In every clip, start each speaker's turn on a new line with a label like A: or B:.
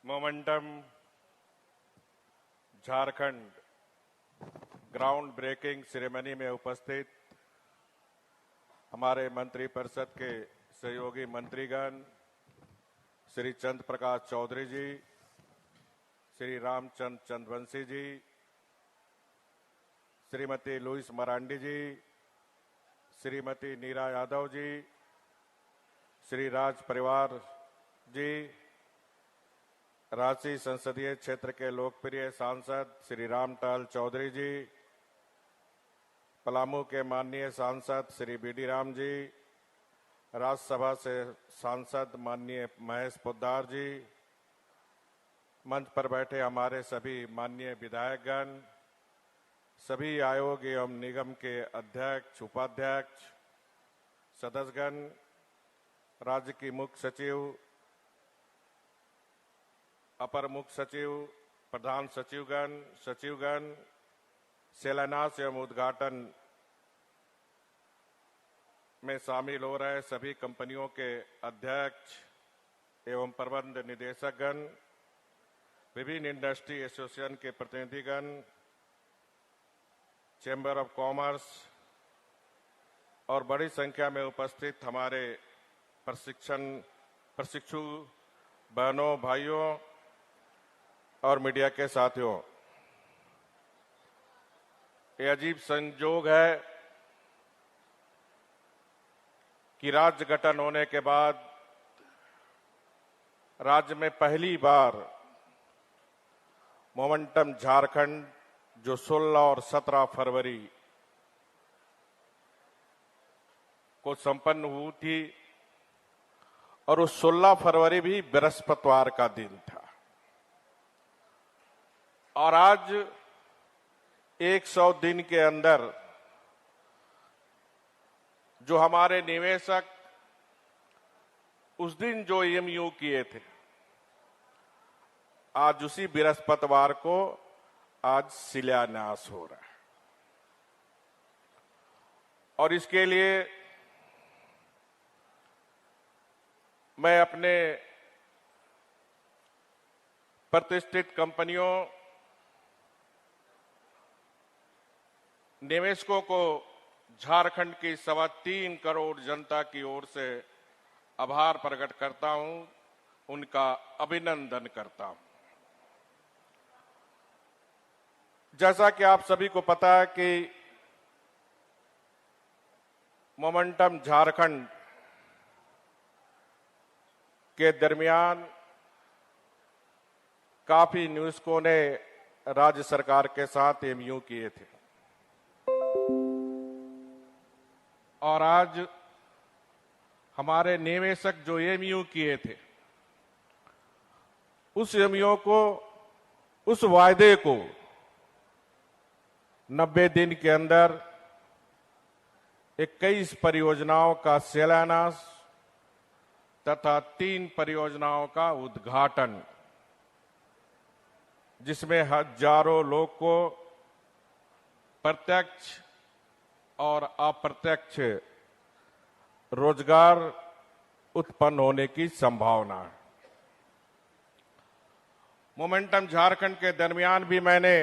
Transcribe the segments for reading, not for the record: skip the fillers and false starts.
A: Momentum Jharkhand ground breaking ceremony में उपस्थित हमारे मंत्रिपरिषद के सहयोगी मंत्रीगण श्री चंद्र प्रकाश चौधरी जी, श्री रामचंद्र चंद्रवंशी जी, श्रीमती लुइस मरांडी जी, श्रीमती नीरा यादव जी, श्री राज परिवार जी, रांची संसदीय क्षेत्र के लोकप्रिय सांसद श्री रामटाल चौधरी जी, पलामू के माननीय सांसद श्री बीडी राम जी, राज्यसभा से सांसद माननीय महेश पोद्दार जी, मंच पर बैठे हमारे सभी माननीय विधायकगण, सभी आयोग एवं निगम के अध्यक्ष, उपाध्यक्ष, सदस्यगण, राज्य की मुख्य सचिव, अपर मुख्य सचिव, प्रधान सचिवगण, शिलान्यास एवं उद्घाटन में शामिल हो रहे सभी कंपनियों के अध्यक्ष एवं प्रबंध निदेशकगण, विभिन्न इंडस्ट्री एसोसिएशन के प्रतिनिधिगण, चैम्बर ऑफ कॉमर्स और बड़ी संख्या में उपस्थित हमारे प्रशिक्षु बहनों, भाइयों और मीडिया के साथियों, ये अजीब संजोग है कि राज्य गठन होने के बाद राज्य में पहली बार मोमेंटम झारखंड जो 16 और 17 फरवरी को संपन्न हुई थी और उस 16 फरवरी भी बृहस्पतिवार का दिन था और आज 100 दिन के अंदर जो हमारे निवेशक उस दिन जो एमयू किए थे, आज उसी बृहस्पतिवार को आज शिलान्यास हो रहा है और इसके लिए मैं अपने प्रतिष्ठित कंपनियों, निवेशकों को झारखंड की 3.25 करोड़ जनता की ओर से आभार प्रकट करता हूं, उनका अभिनंदन करता हूं। जैसा कि आप सभी को पता है कि मोमेंटम झारखंड के दरमियान काफी निवेशकों ने राज्य सरकार के साथ एमयू किए थे और आज हमारे निवेशक जो एमयू किए थे उस एमयू को, उस वायदे को 90 दिन के अंदर 21 परियोजनाओं का शिलान्यास तथा 3 परियोजनाओं का उद्घाटन, जिसमें हजारों लोग को प्रत्यक्ष और अप्रत्यक्ष रोजगार उत्पन्न होने की संभावना है। मोमेंटम झारखंड के दरमियान भी मैंने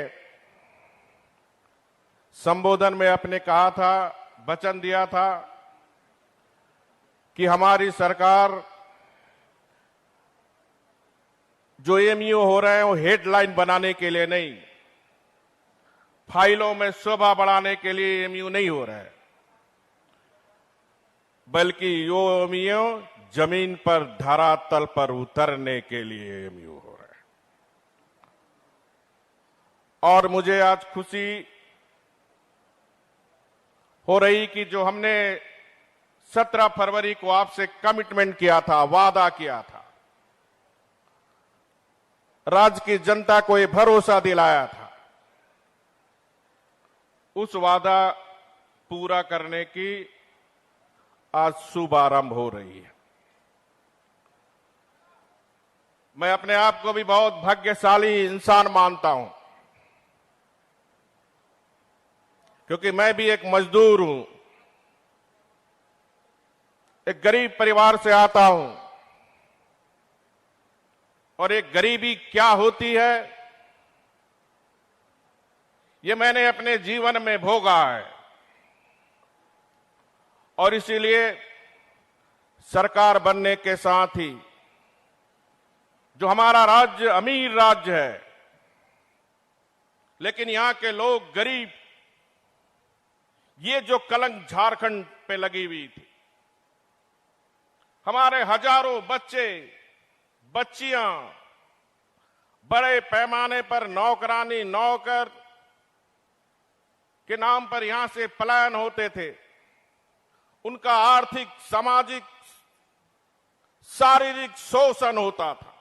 A: संबोधन में अपने कहा था, वचन दिया था कि हमारी सरकार जो एमयू हो रहे हैं वो हेडलाइन बनाने के लिए नहीं, फाइलों में शोभा बढ़ाने के लिए एमयू नहीं हो रहा है, बल्कि यो एमयू जमीन पर धरातल पर उतरने के लिए एमयू हो रहा है। और मुझे आज खुशी हो रही कि जो हमने 17 फरवरी को आपसे कमिटमेंट किया था, वादा किया था, राज्य की जनता को ये भरोसा दिलाया था, उस वादा पूरा करने की आज शुभारंभ हो रही है। मैं अपने आप को भी बहुत भाग्यशाली इंसान मानता हूं, क्योंकि मैं भी एक मजदूर हूं, एक गरीब परिवार से आता हूं और एक गरीबी क्या होती है, ये मैंने अपने जीवन में भोगा है। और इसीलिए सरकार बनने के साथ ही जो हमारा राज्य अमीर राज्य है, लेकिन यहां के लोग गरीब, ये जो कलंक झारखंड पे लगी हुई थी, हमारे हजारों बच्चे बच्चियां बड़े पैमाने पर नौकरानी नौकर के नाम पर यहां से पलायन होते थे, उनका आर्थिक सामाजिक शारीरिक शोषण होता था।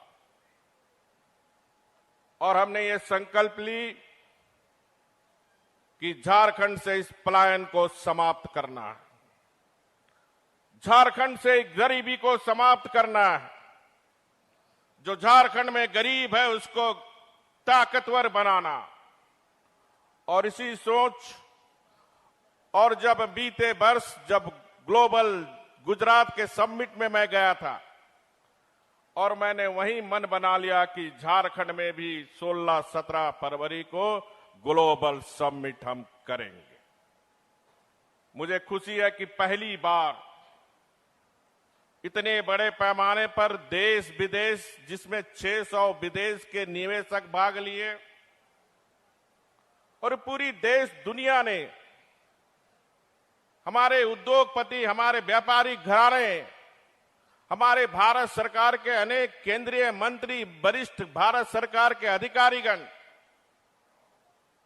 A: और हमने ये संकल्प ली कि झारखंड से इस पलायन को समाप्त करना है, झारखंड से गरीबी को समाप्त करना है। जो झारखंड में गरीब है उसको ताकतवर बनाना। और इसी सोच, और जब बीते वर्ष जब ग्लोबल गुजरात के समिट में मैं गया था, और मैंने वहीं मन बना लिया कि झारखंड में भी 16-17 फरवरी को ग्लोबल समिट हम करेंगे। मुझे खुशी है कि पहली बार इतने बड़े पैमाने पर देश विदेश, जिसमें 600 विदेश के निवेशक भाग लिए, और पूरी देश दुनिया ने, हमारे उद्योगपति, हमारे व्यापारिक घराने, हमारे भारत सरकार के अनेक केंद्रीय मंत्री, वरिष्ठ भारत सरकार के अधिकारीगण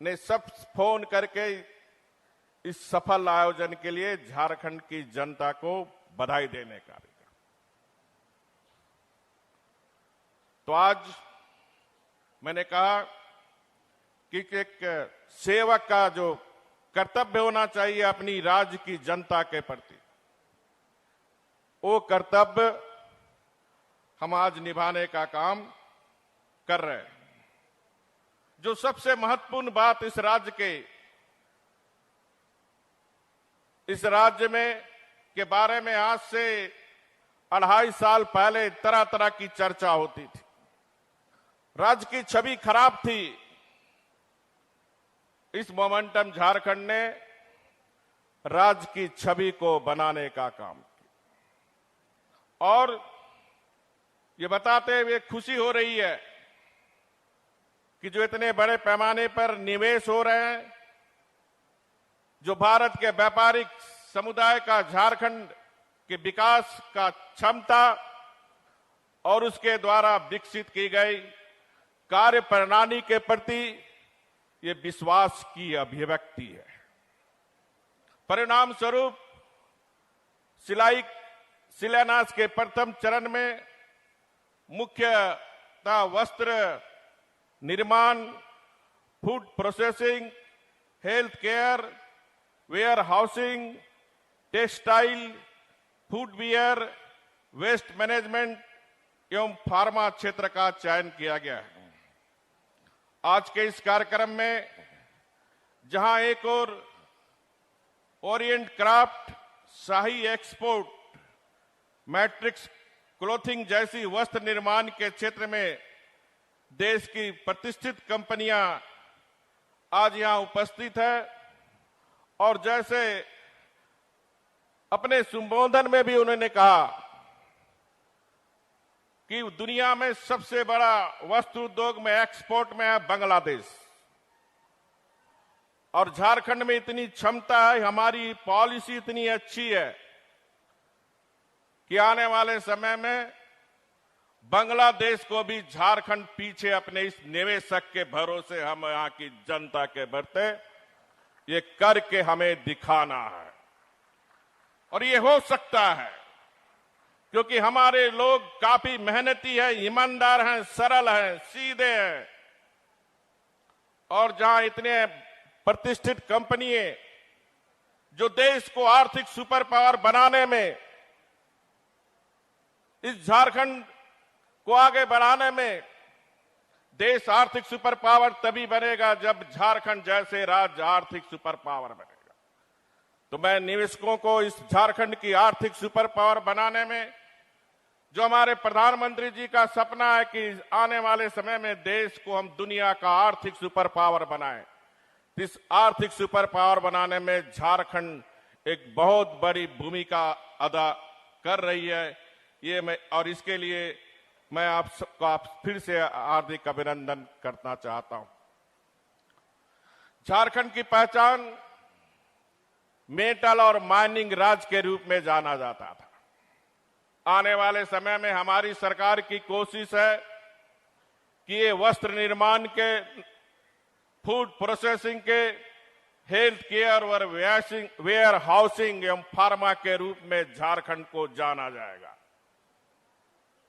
A: ने सब फोन करके इस सफल आयोजन के लिए झारखंड की जनता को बधाई देने का भी कहा। तो आज मैंने कहा कि एक सेवक का जो कर्तव्य होना चाहिए अपनी राज्य की जनता के प्रति, वो कर्तव्य हम आज निभाने का काम कर रहे हैं। जो सबसे महत्वपूर्ण बात इस राज्य में के बारे में आज से 2.5 साल पहले तरह तरह की चर्चा होती थी। राज्य की छवि खराब थी। इस मोमेंटम झारखंड ने राज्य की छवि को बनाने का काम किया। और ये बताते हुए खुशी हो रही है कि जो इतने बड़े पैमाने पर निवेश हो रहे हैं, जो भारत के व्यापारिक समुदाय का झारखंड के विकास का क्षमता और उसके द्वारा विकसित की गई कार्य प्रणाली के प्रति ये विश्वास की अभिव्यक्ति है। परिणाम स्वरूप शिलान्यास के प्रथम चरण में मुख्यतः वस्त्र निर्माण, food processing, health care, warehousing, textile, footwear, waste management एवं फार्मा क्षेत्र का चयन किया गया है। आज के इस कार्यक्रम में जहां एक और ओरिएंट क्राफ्ट, शाही एक्सपोर्ट, मैट्रिक्स क्लोथिंग जैसी वस्त्र निर्माण के क्षेत्र में देश की प्रतिष्ठित कंपनियां आज यहां उपस्थित है, और जैसे अपने संबोधन में भी उन्होंने कहा कि दुनिया में सबसे बड़ा वस्त्र उद्योग में एक्सपोर्ट में है बांग्लादेश, और झारखंड में इतनी क्षमता है, हमारी पॉलिसी इतनी अच्छी है कि आने वाले समय में बांग्लादेश को भी झारखंड पीछे अपने इस निवेशक के भरोसे हम यहां की जनता के बढ़ते ये करके हमें दिखाना है। और ये हो सकता है क्योंकि हमारे लोग काफी मेहनती हैं, ईमानदार हैं, सरल हैं, सीधे हैं, और जहां इतने प्रतिष्ठित कंपनियां जो देश को आर्थिक सुपर पावर बनाने में, इस झारखंड को आगे बढ़ाने में, देश आर्थिक सुपर पावर तभी बनेगा जब झारखंड जैसे राज्य आर्थिक सुपर पावर बनेगा। तो मैं निवेशकों को इस झारखंड की आर्थिक सुपर पावर बनाने में जो हमारे प्रधानमंत्री जी का सपना है कि आने वाले समय में देश को हम दुनिया का आर्थिक सुपर पावर बनाएं, इस आर्थिक सुपर पावर बनाने में झारखंड एक बहुत बड़ी भूमिका अदा कर रही है। और इसके लिए मैं आप सबका फिर से हार्दिक अभिनंदन करना चाहता हूं। झारखंड की पहचान मेटल और माइनिंग राज्य के रूप में जाना जाता था। आने वाले समय में हमारी सरकार की कोशिश है कि ये वस्त्र निर्माण के, फूड प्रोसेसिंग के, हेल्थ केयर और वेयर हाउसिंग एवं फार्मा के रूप में झारखंड को जाना जाएगा।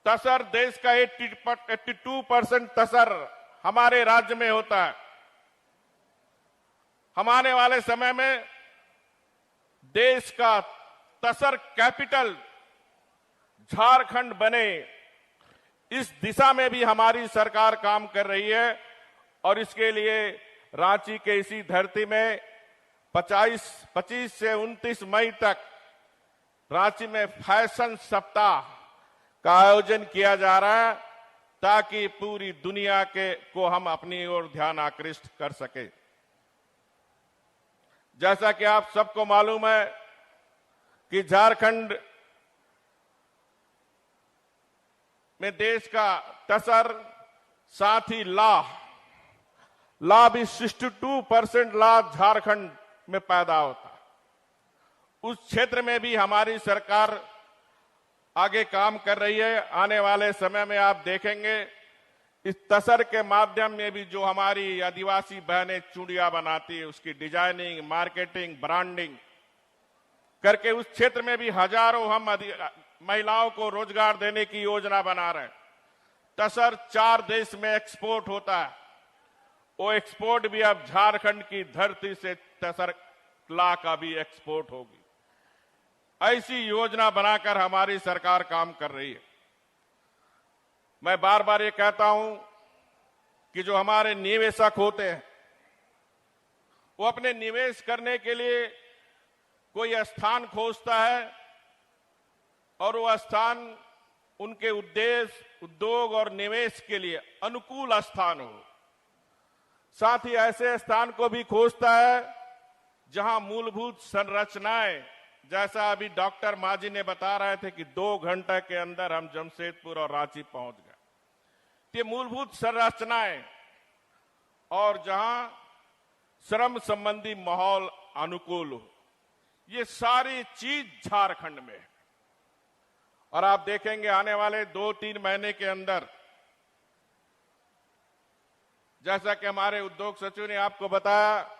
A: तसर देश का 82% तसर हमारे राज्य में होता है। हम आने वाले समय में देश का तसर कैपिटल झारखंड बने, इस दिशा में भी हमारी सरकार काम कर रही है। और इसके लिए रांची के इसी धरती में 25 से 29 मई तक रांची में फैशन सप्ताह का आयोजन किया जा रहा है, ताकि पूरी दुनिया को हम अपनी ओर ध्यान आकृष्ट कर सके। जैसा कि आप सबको मालूम है कि झारखंड में देश का तसर, साथ ही ला भी 62% ला झारखंड में पैदा होता है। उस क्षेत्र में भी हमारी सरकार आगे काम कर रही है। आने वाले समय में आप देखेंगे इस तसर के माध्यम में भी जो हमारी आदिवासी बहनें चूड़ियां बनाती है, उसकी डिजाइनिंग, मार्केटिंग, ब्रांडिंग करके उस क्षेत्र में भी हजारों हम महिलाओं को रोजगार देने की योजना बना रहे हैं। तसर 4 देश में एक्सपोर्ट होता है, वो एक्सपोर्ट भी अब झारखंड की धरती से तसर ला का भी एक्सपोर्ट होगी। ऐसी योजना बनाकर हमारी सरकार काम कर रही है। मैं बार बार ये कहता हूं कि जो हमारे निवेशक होते हैं, वो अपने निवेश करने के लिए कोई स्थान खोजता है और वो स्थान उनके उद्देश्य, उद्योग और निवेश के लिए अनुकूल स्थान हो। साथ ही ऐसे स्थान को भी खोजता है जहां मूलभूत संरचनाएं, जैसा अभी डॉक्टर मांझी ने बता रहे थे कि 2 घंटे के अंदर हम जमशेदपुर और रांची पहुंच गए। ये मूलभूत संरचनाएं और जहां श्रम संबंधी माहौल अनुकूल हो, ये सारी चीज झारखंड में है। और आप देखेंगे आने वाले 2-3 महीने के अंदर, जैसा कि हमारे उद्योग सचिव ने आपको बताया,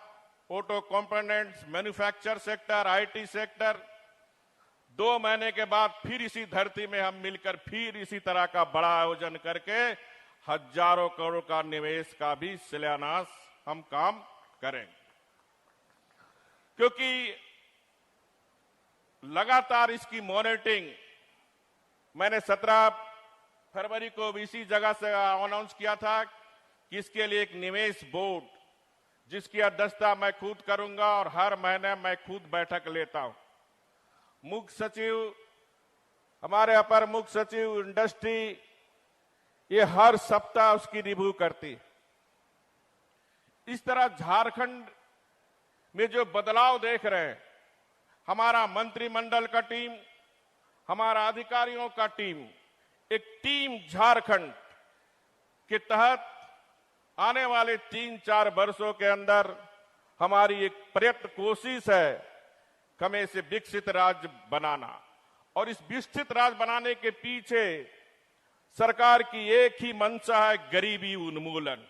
A: auto components, manufacture sector, IT sector, 2 महीने के बाद फिर इसी धरती में हम मिलकर फिर इसी तरह का बड़ा आयोजन करके हजारों करोड़ का निवेश का भी शिलान्यास हम काम करेंगे। क्योंकि लगातार इसकी मॉनिटरिंग मैंने 17 फरवरी को भी इसी जगह से अनाउंस किया था कि इसके लिए एक निवेश बोर्ड, जिसकी अध्यक्षता मैं खुद करूंगा और हर महीने मैं खुद बैठक लेता हूं। मुख्य सचिव, हमारे अपर मुख्य सचिव इंडस्ट्री, ये हर सप्ताह उसकी रिव्यू करती। इस तरह झारखंड में जो बदलाव देख रहे हैं, हमारा मंत्रिमंडल का टीम, हमारा अधिकारियों का टीम, एक टीम झारखंड के तहत आने वाले 3-4 वर्षों के अंदर हमारी एक प्रयत्न कोशिश है कि हमें इसे विकसित राज्य बनाना। और इस विकसित राज्य बनाने के पीछे सरकार की एक ही मंशा है, गरीबी उन्मूलन।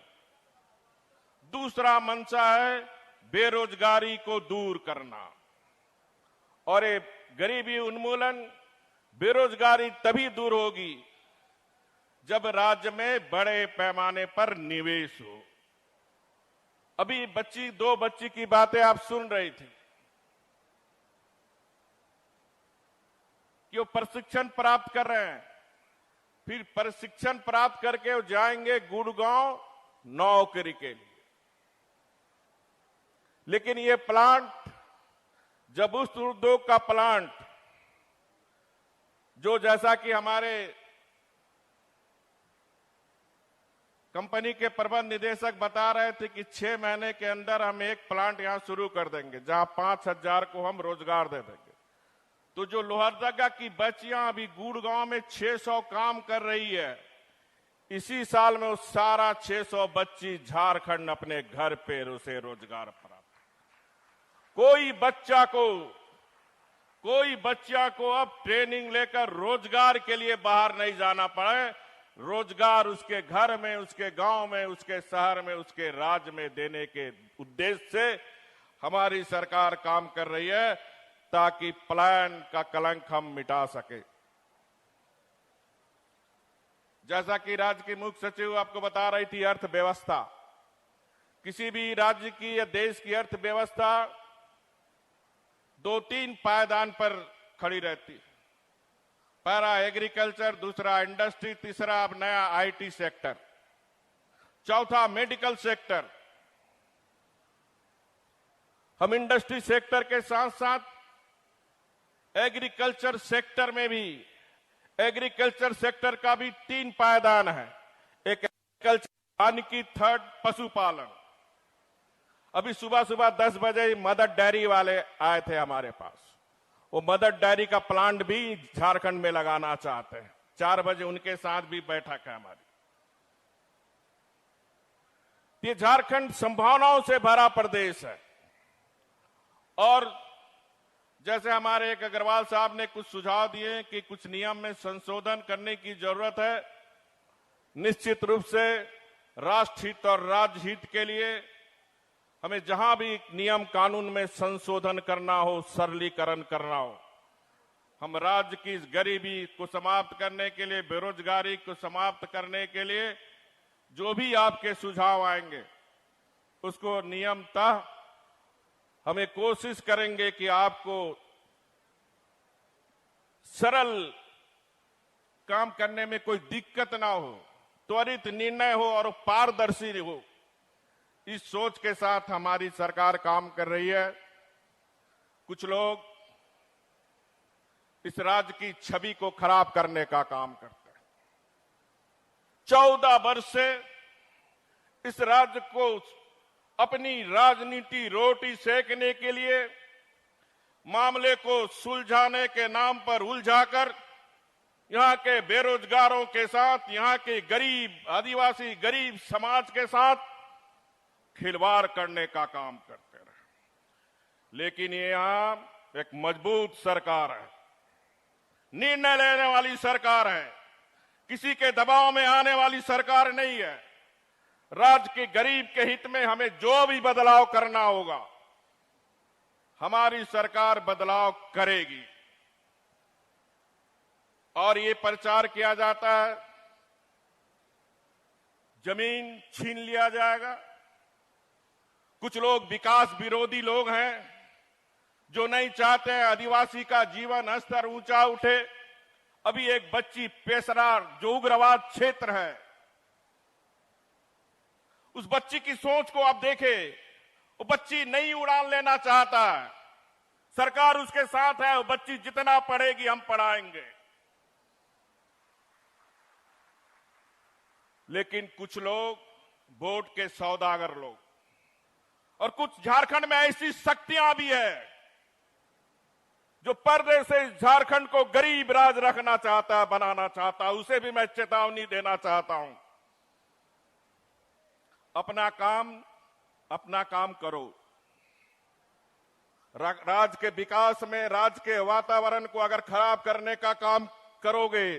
A: दूसरा मंशा है बेरोजगारी को दूर करना। और ये गरीबी उन्मूलन, बेरोजगारी तभी दूर होगी जब राज्य में बड़े पैमाने पर निवेश हो। अभी 2 बच्ची की बातें आप सुन रही थी कि वो प्रशिक्षण प्राप्त कर रहे हैं, फिर प्रशिक्षण प्राप्त करके वो जाएंगे गुड़गांव नौकरी के लिए। लेकिन ये प्लांट, जब उस उद्योग का प्लांट जो, जैसा कि हमारे कंपनी के प्रबंध निदेशक बता रहे थे कि 6 महीने के अंदर हम एक प्लांट यहां शुरू कर देंगे जहां 5,000 को हम रोजगार दे देंगे। तो जो लोहरदगा की बच्चियां अभी गुड़गांव में 600 काम कर रही है, इसी साल में वो सारा 600 बच्ची झारखंड अपने घर पे उसे रोजगार प्राप्त। कोई बच्चा को अब ट्रेनिंग लेकर रोजगार के लिए बाहर नहीं जाना पड़े। रोजगार उसके घर में, उसके गांव में, उसके शहर में, उसके राज्य में देने के उद्देश्य से हमारी सरकार काम कर रही है, ताकि पलायन का कलंक हम मिटा सके। जैसा कि राज्य की मुख्य सचिव आपको बता रही थी, अर्थव्यवस्था, किसी भी राज्य की या देश की अर्थव्यवस्था 2-3 पायदान पर खड़ी रहती। पहला एग्रीकल्चर, दूसरा इंडस्ट्री, तीसरा अब नया आईटी सेक्टर, चौथा मेडिकल सेक्टर। हम इंडस्ट्री सेक्टर के साथ साथ एग्रीकल्चर सेक्टर में भी, एग्रीकल्चर सेक्टर का भी 3 पायदान है। एक एग्रीकल्चर, वानिकी, थर्ड पशुपालन। अभी सुबह 10 बजे मदर डेयरी वाले आए थे हमारे पास। वो मदर डेयरी का प्लांट भी झारखंड में लगाना चाहते हैं। 4 बजे उनके साथ भी बैठक है हमारी। ये झारखंड संभावनाओं से भरा प्रदेश है और जैसे हमारे एक अग्रवाल साहब ने कुछ सुझाव दिए कि कुछ नियम में संशोधन करने की जरूरत है। निश्चित रूप से राष्ट्र हित और राज्य हित के लिए हमें जहां भी नियम कानून में संशोधन करना हो, सरलीकरण करना हो, हम राज्य की इस गरीबी को समाप्त करने के लिए, बेरोजगारी को समाप्त करने के लिए जो भी आपके सुझाव आएंगे उसको नियमतः हमें कोशिश करेंगे कि आपको सरल काम करने में कोई दिक्कत ना हो, त्वरित निर्णय हो और पारदर्शी हो। इस सोच के साथ हमारी सरकार काम कर रही है। कुछ लोग इस राज्य की छवि को खराब करने का काम करते हैं। 14 वर्ष से इस राज्य को अपनी राजनीति रोटी सेकने के लिए, मामले को सुलझाने के नाम पर उलझाकर यहां के बेरोजगारों के साथ, यहां के गरीब आदिवासी गरीब समाज के साथ खिलवाड़ करने का काम करते रहे। लेकिन ये यहां एक मजबूत सरकार है, निर्णय लेने वाली सरकार है, किसी के दबाव में आने वाली सरकार नहीं है। राज्य के गरीब के हित में हमें जो भी बदलाव करना होगा, हमारी सरकार बदलाव करेगी। और ये प्रचार किया जाता है जमीन छीन लिया जाएगा। कुछ लोग विकास विरोधी लोग हैं जो नहीं चाहते हैं आदिवासी का जीवन स्तर ऊंचा उठे। अभी एक बच्ची पेशरार, जो उग्रवाद क्षेत्र है, उस बच्ची की सोच को आप देखें। वो बच्ची नई उड़ान लेना चाहता है, सरकार उसके साथ है। वो बच्ची जितना पढ़ेगी हम पढ़ाएंगे। लेकिन कुछ लोग वोट के सौदागर लोग और कुछ झारखंड में ऐसी शक्तियां भी है जो पर्दे से झारखंड को गरीब राज रखना चाहता है, बनाना चाहता है। उसे भी मैं चेतावनी देना चाहता हूं। अपना काम करो। राज्य के विकास में, राज्य के वातावरण को अगर खराब करने का काम करोगे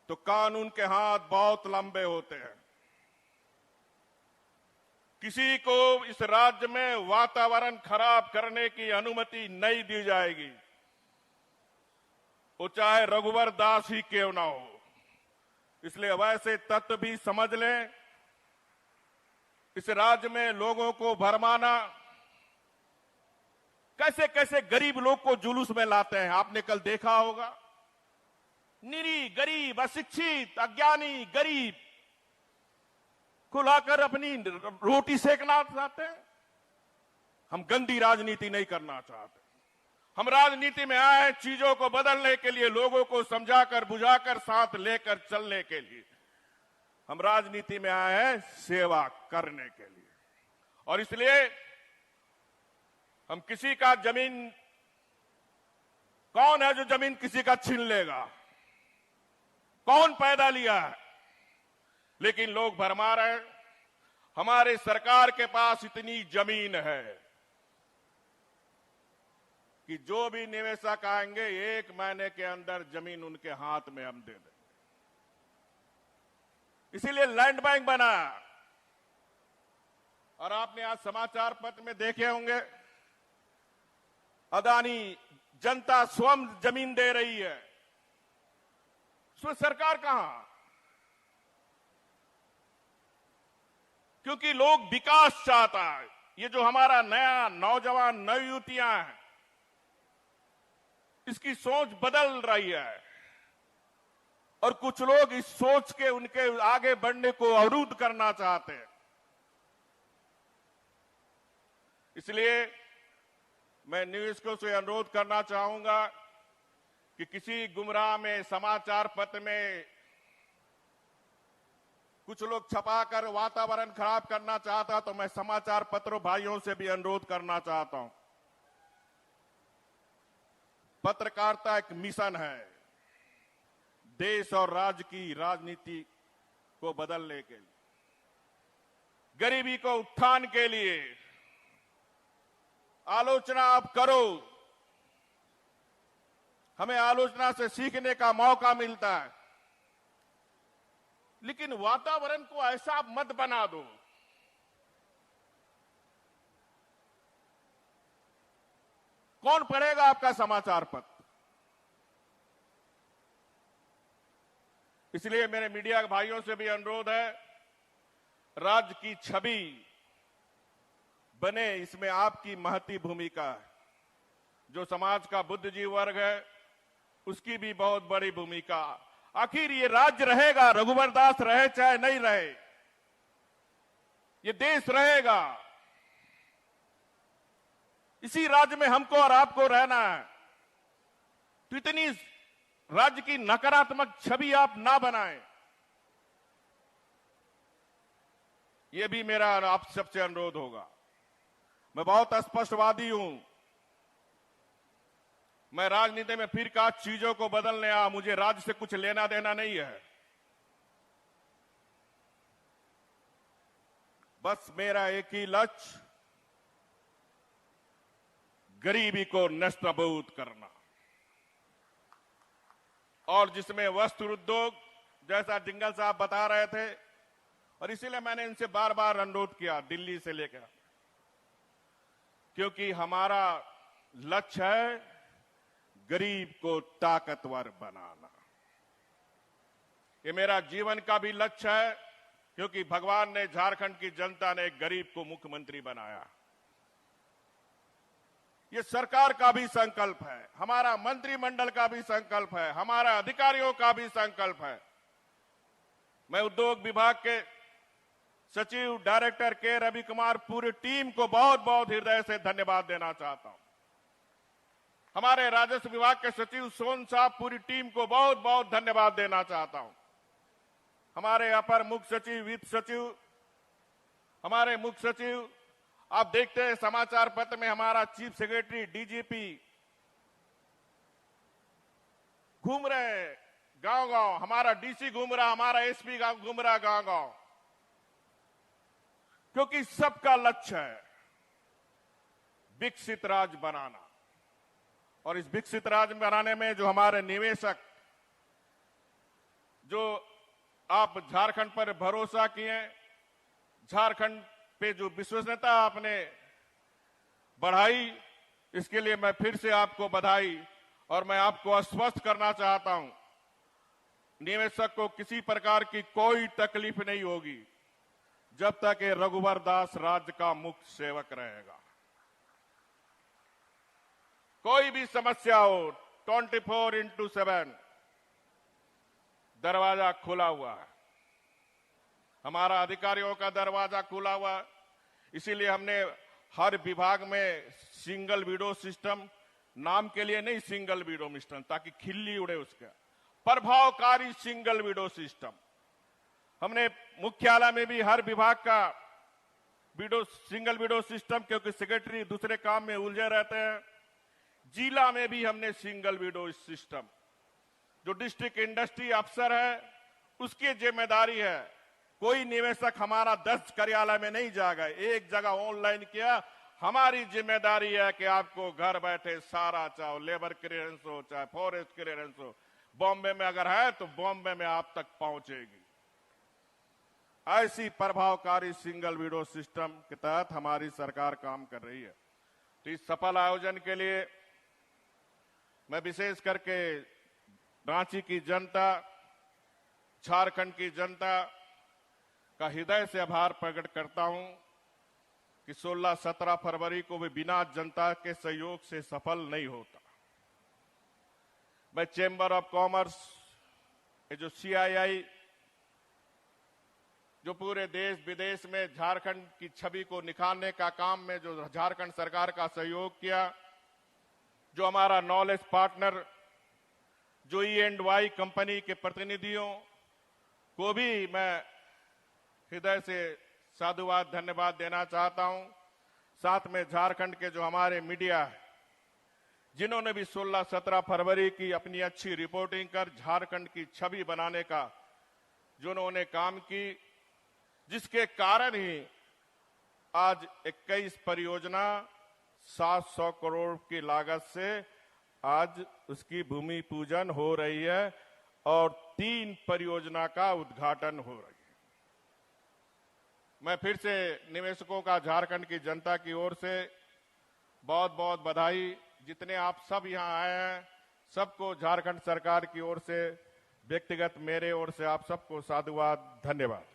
A: तो कानून के हाथ बहुत लंबे होते हैं। किसी को इस राज्य में वातावरण खराब करने की अनुमति नहीं दी जाएगी, वो चाहे रघुवर दास ही क्यों ना हो। इसलिए वैसे तत्व भी समझ लें, इस राज्य में लोगों को भरमाना, कैसे कैसे गरीब लोग को जुलूस में लाते हैं। आपने कल देखा होगा, निरी गरीब, अशिक्षित, अज्ञानी गरीब को लाकर अपनी रोटी सेकना चाहते हैं। हम गंदी राजनीति नहीं करना चाहते। हम राजनीति में आए हैं चीजों को बदलने के लिए, लोगों को समझाकर बुझाकर साथ लेकर चलने के लिए।
B: हम राजनीति में आए हैं सेवा करने के लिए, और इसलिए हम किसी का जमीन, कौन है जो जमीन किसी का छीन लेगा? कौन पैदा लिया है? लेकिन लोग भरमा रहे हैं। हमारे सरकार के पास इतनी जमीन है कि जो भी निवेशक आएंगे 1 महीने के अंदर जमीन उनके हाथ में हम दे देंगे। इसीलिए लैंड बैंक बना। और आपने आज समाचार पत्र में देखे होंगे, अदानी जनता स्वयं जमीन दे रही है। उसमें सरकार कहां? क्योंकि लोग विकास चाहता है। ये जो हमारा नया नौजवान नवयुवतियां हैं, इसकी सोच बदल रही है, और कुछ लोग इस सोच के उनके आगे बढ़ने को अवरुद्ध करना चाहते हैं। इसलिए मैं निवेशकों से अनुरोध करना चाहूंगा कि किसी गुमराह में समाचार पत्र में कुछ लोग छपाकर वातावरण खराब करना चाहता, तो मैं समाचार पत्रों भाइयों से भी अनुरोध करना चाहता हूं। पत्रकारिता एक मिशन है, देश और राज्य की राजनीति को बदलने के लिए, गरीबी को उत्थान के लिए। आलोचना आप करो, हमें आलोचना से सीखने का मौका मिलता है, लेकिन वातावरण को ऐसा मत बना दो कौन पढ़ेगा आपका समाचार पत्र? इसलिए मेरे मीडिया भाइयों से भी अनुरोध है, राज्य की छवि बने, इसमें आपकी महती भूमिका है। जो समाज का बुद्धिजीवी वर्ग है, उसकी भी बहुत बड़ी भूमिका। आखिर ये राज्य रहेगा, रघुवर दास रहे चाहे नहीं रहे, ये देश रहेगा। इसी राज्य में हमको और आपको रहना है। तो इतनी राज्य की नकारात्मक छवि आप ना बनाएं, ये भी मेरा आप सबसे अनुरोध होगा। मैं बहुत स्पष्टवादी हूं। मैं राजनीति में फिर कहा चीजों को बदलने आ, मुझे राज्य से कुछ लेना देना नहीं है। बस मेरा एक ही लक्ष्य, गरीबी को नष्टबूद करना, और जिसमें वस्त्र उद्योग, जैसा जिंगल साहब बता रहे थे, और इसीलिए मैंने इनसे बार बार अनुरोध किया दिल्ली से लेकर, क्योंकि हमारा लक्ष्य है गरीब को ताकतवर बनाना। ये मेरा जीवन का भी लक्ष्य है, क्योंकि भगवान ने, झारखंड की जनता ने एक गरीब को मुख्यमंत्री बनाया। ये सरकार का भी संकल्प है, हमारा मंत्रिमंडल का भी संकल्प है, हमारा अधिकारियों का भी संकल्प है। मैं उद्योग विभाग के सचिव डायरेक्टर के रवि कुमार, पूरी टीम को बहुत बहुत हृदय से धन्यवाद देना चाहता हूं। हमारे राजस्व विभाग के सचिव सोन साहब, पूरी टीम को बहुत बहुत धन्यवाद देना चाहता हूं। हमारे अपर मुख्य सचिव, वित्त सचिव, हमारे मुख्य सचिव, आप देखते हैं समाचार पत्र में हमारा चीफ सेक्रेटरी, डीजीपी घूम रहे हैं गांव गांव, हमारा डीसी घूम रहा, हमारा एसपी घूम रहा गांव गांव, क्योंकि सबका लक्ष्य है विकसित राज्य बनाना। और इस विकसित राज्य बनाने में जो हमारे निवेशक, जो आप झारखंड पर भरोसा किए, झारखंड पे जो विश्वसनीयता आपने बढ़ाई, इसके लिए मैं फिर से आपको बधाई। और मैं आपको आश्वस्त करना चाहता हूं, निवेशक को किसी प्रकार की कोई तकलीफ नहीं होगी जब तक ये रघुवर दास राज्य का मुख्य सेवक रहेगा। कोई भी समस्या हो, 24/7 दरवाजा खुला हुआ है, हमारा अधिकारियों का दरवाजा खुला हुआ है। इसीलिए हमने हर विभाग में सिंगल विंडो सिस्टम, नाम के लिए नहीं, सिंगल विंडो सिस्टम, ताकि खिल्ली उड़े उसका, प्रभावकारी सिंगल विंडो सिस्टम हमने मुख्यालय में भी हर विभाग का सिंगल विंडो सिस्टम, क्योंकि सेक्रेटरी दूसरे काम में उलझे रहते हैं। जिला में भी हमने सिंगल विंडो सिस्टम, जो डिस्ट्रिक्ट इंडस्ट्री अफसर है उसकी जिम्मेदारी है। कोई निवेशक हमारा 10 कार्यालय में नहीं जाएगा, एक जगह ऑनलाइन किया। हमारी जिम्मेदारी है कि आपको घर बैठे सारा, चाहे लेबर क्लियरेंस हो चाहे फॉरेस्ट क्लियरेंस हो, बॉम्बे में अगर है तो बॉम्बे में आप तक पहुंचेगी। ऐसी प्रभावकारी सिंगल विंडो सिस्टम के तहत हमारी सरकार काम कर रही है। तो इस सफल आयोजन के लिए मैं विशेष करके रांची की जनता, झारखंड की जनता का हृदय से आभार प्रकट करता हूं कि 16-17 फरवरी को भी बिना जनता के सहयोग से सफल नहीं होता। मैं चेंबर ऑफ कॉमर्स, ये जो CII, जो पूरे देश विदेश में झारखंड की छवि को निखारने का काम में जो झारखंड सरकार का सहयोग किया, जो हमारा नॉलेज पार्टनर, जो E&Y कंपनी के प्रतिनिधियों को भी मैं हृदय से साधुवाद, धन्यवाद देना चाहता हूं। साथ में झारखंड के जो हमारे मीडिया है, जिन्होंने भी 16-17 फरवरी की अपनी अच्छी रिपोर्टिंग कर झारखंड की छवि बनाने का जो उन्होंने काम की, जिसके कारण ही आज 21 परियोजना 700 करोड़ की लागत से आज उसकी भूमि पूजन हो रही है और 3 परियोजना का उद्घाटन हो रही है। मैं फिर से निवेशकों का, झारखंड की जनता की ओर से बहुत बहुत बधाई। जितने आप सब यहां आए हैं, सबको झारखंड सरकार की ओर से, व्यक्तिगत मेरे ओर से आप सबको साधुवाद, धन्यवाद।